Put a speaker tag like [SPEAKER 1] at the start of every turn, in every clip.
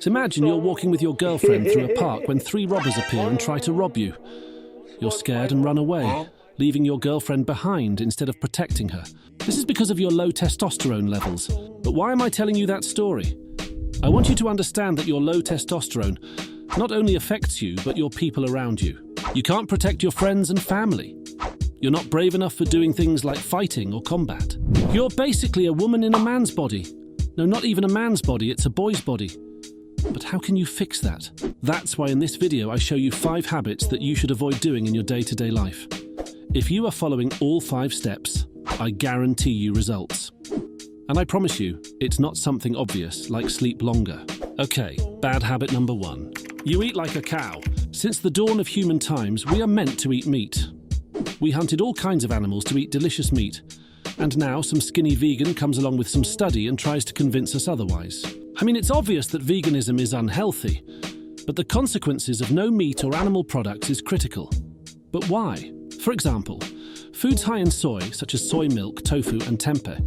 [SPEAKER 1] So imagine you're walking with your girlfriend through a park when 3 robbers appear and try to rob you. You're scared and run away, leaving your girlfriend behind instead of protecting her. This is because of your low testosterone levels. But why am I telling you that story? I want you to understand that your low testosterone not only affects you, but your people around you. You can't protect your friends and family. You're not brave enough for doing things like fighting or combat. You're basically a woman in a man's body. No, not even a man's body, it's a boy's body. But how can you fix that? That's why in this video I show you 5 habits that you should avoid doing in your day-to-day life. If you are following all 5 steps, I guarantee you results. And I promise you, it's not something obvious like sleep longer. Okay, bad habit number 1. You eat like a cow. Since the dawn of human times, we are meant to eat meat. We hunted all kinds of animals to eat delicious meat. And now some skinny vegan comes along with some study and tries to convince us otherwise. I mean, it's obvious that veganism is unhealthy, but the consequences of no meat or animal products is critical. But why? For example, foods high in soy, such as soy milk, tofu and tempeh,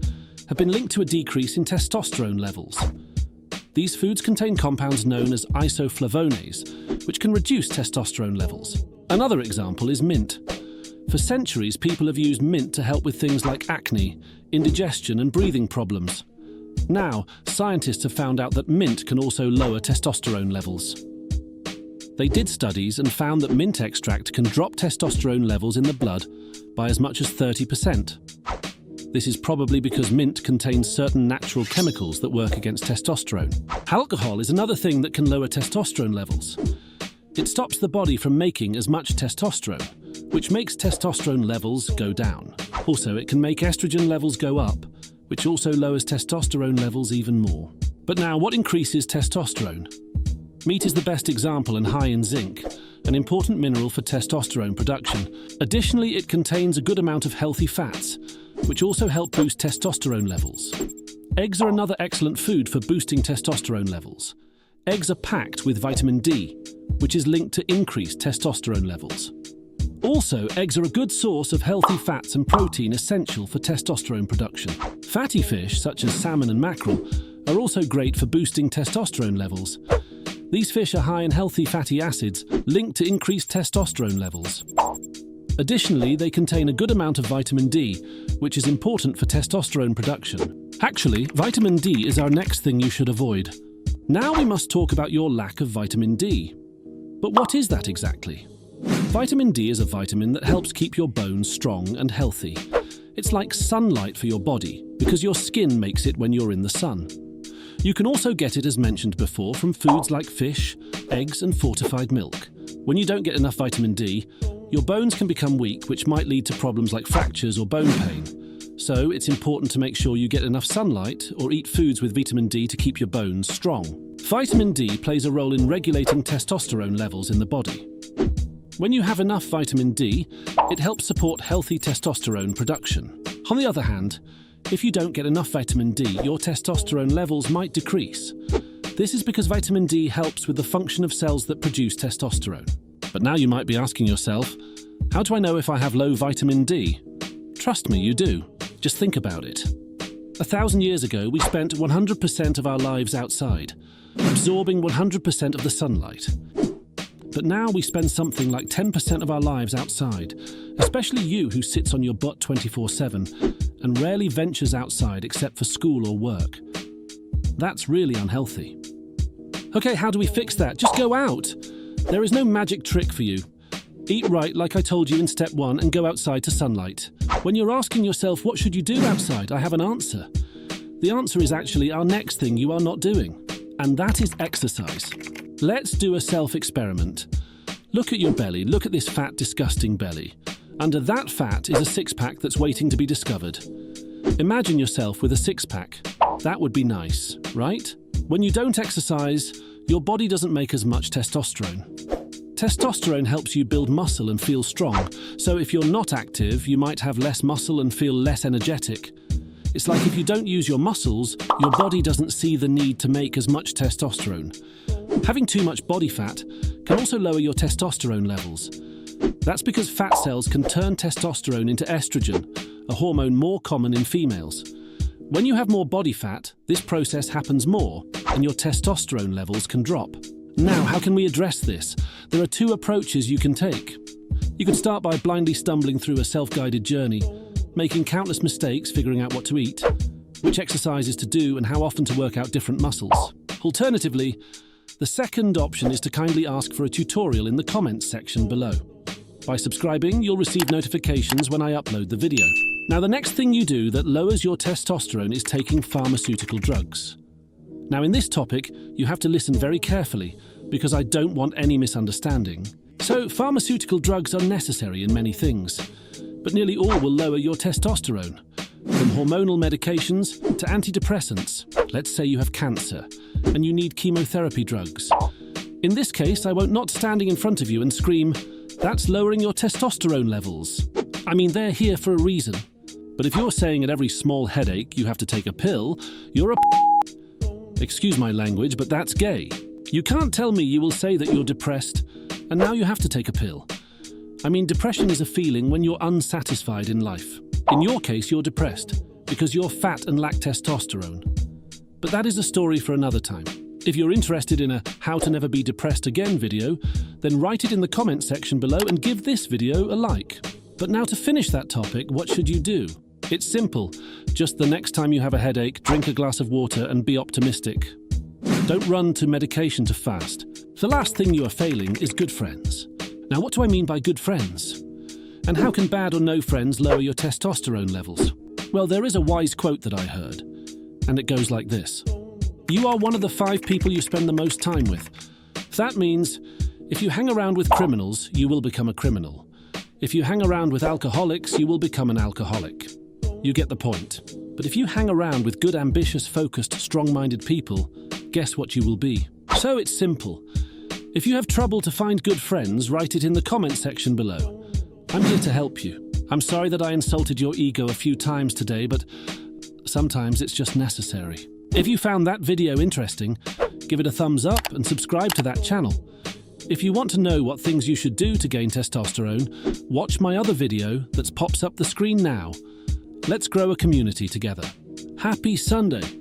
[SPEAKER 1] have been linked to a decrease in testosterone levels. These foods contain compounds known as isoflavones, which can reduce testosterone levels. Another example is mint. For centuries, people have used mint to help with things like acne, indigestion and breathing problems. Now, scientists have found out that mint can also lower testosterone levels. They did studies and found that mint extract can drop testosterone levels in the blood by as much as 30%. This is probably because mint contains certain natural chemicals that work against testosterone. Alcohol is another thing that can lower testosterone levels. It stops the body from making as much testosterone, which makes testosterone levels go down. Also, it can make estrogen levels go up, which also lowers testosterone levels even more. But now, what increases testosterone? Meat is the best example and high in zinc, an important mineral for testosterone production. Additionally, it contains a good amount of healthy fats, which also help boost testosterone levels. Eggs are another excellent food for boosting testosterone levels. Eggs are packed with vitamin D, which is linked to increased testosterone levels. Also, eggs are a good source of healthy fats and protein essential for testosterone production. Fatty fish, such as salmon and mackerel, are also great for boosting testosterone levels. These fish are high in healthy fatty acids linked to increased testosterone levels. Additionally, they contain a good amount of vitamin D, which is important for testosterone production. Actually, vitamin D is our next thing you should avoid. Now we must talk about your lack of vitamin D. But what is that exactly? Vitamin D is a vitamin that helps keep your bones strong and healthy. It's like sunlight for your body because your skin makes it when you're in the sun. You can also get it, as mentioned before, from foods like fish, eggs and fortified milk. When you don't get enough vitamin D, your bones can become weak, which might lead to problems like fractures or bone pain. So it's important to make sure you get enough sunlight or eat foods with vitamin D to keep your bones strong. Vitamin D plays a role in regulating testosterone levels in the body. When you have enough vitamin D, it helps support healthy testosterone production. On the other hand, if you don't get enough vitamin D, your testosterone levels might decrease. This is because vitamin D helps with the function of cells that produce testosterone. But now you might be asking yourself, how do I know if I have low vitamin D? Trust me, you do. Just think about it. 1,000 years ago, we spent 100% of our lives outside, absorbing 100% of the sunlight. But now we spend something like 10% of our lives outside, especially you who sits on your butt 24/7 and rarely ventures outside except for school or work. That's really unhealthy. Okay, how do we fix that? Just go out. There is no magic trick for you. Eat right like I told you in step 1 and go outside to sunlight. When you're asking yourself what should you do outside, I have an answer. The answer is actually our next thing you are not doing, and that is exercise. Let's do a self-experiment. Look at your belly. Look at this fat, disgusting belly. Under that fat is a six-pack that's waiting to be discovered. Imagine yourself with a six-pack. That would be nice, right? When you don't exercise, your body doesn't make as much testosterone. Testosterone helps you build muscle and feel strong, so if you're not active, you might have less muscle and feel less energetic. It's like if you don't use your muscles, your body doesn't see the need to make as much testosterone. Having too much body fat can also lower your testosterone levels. That's because fat cells can turn testosterone into estrogen, a hormone more common in females. When you have more body fat, this process happens more, and your testosterone levels can drop. Now, how can we address this? There are two approaches you can take. You can start by blindly stumbling through a self-guided journey, making countless mistakes figuring out what to eat, which exercises to do and how often to work out different muscles. Alternatively, the second option is to kindly ask for a tutorial in the comments section below. By subscribing, you'll receive notifications when I upload the video. Now, the next thing you do that lowers your testosterone is taking pharmaceutical drugs. Now, in this topic, you have to listen very carefully because I don't want any misunderstanding. So, pharmaceutical drugs are necessary in many things, but nearly all will lower your testosterone. From hormonal medications to antidepressants. Let's say you have cancer and you need chemotherapy drugs. In this case, I won't not standing in front of you and scream, "That's lowering your testosterone levels." I mean, they're here for a reason. But if you're saying at every small headache you have to take a pill, you're a excuse my language, but that's gay. You can't tell me you will say that you're depressed and now you have to take a pill. I mean, depression is a feeling when you're unsatisfied in life. In your case, you're depressed because you're fat and lack testosterone. But that is a story for another time. If you're interested in a How to Never Be Depressed Again video, then write it in the comment section below and give this video a like. But now to finish that topic, what should you do? It's simple. Just the next time you have a headache, drink a glass of water and be optimistic. Don't run to medication to fast. The last thing you are failing is good friends. Now, what do I mean by good friends? And how can bad or no friends lower your testosterone levels? Well, there is a wise quote that I heard, and it goes like this. You are one of the 5 people you spend the most time with. That means if you hang around with criminals, you will become a criminal. If you hang around with alcoholics, you will become an alcoholic. You get the point. But if you hang around with good, ambitious, focused, strong-minded people, guess what you will be? So it's simple. If you have trouble to find good friends, write it in the comment section below. I'm here to help you. I'm sorry that I insulted your ego a few times today, but sometimes it's just necessary. If you found that video interesting, give it a thumbs up and subscribe to that channel. If you want to know what things you should do to gain testosterone, watch my other video that pops up the screen now. Let's grow a community together. Happy Sunday!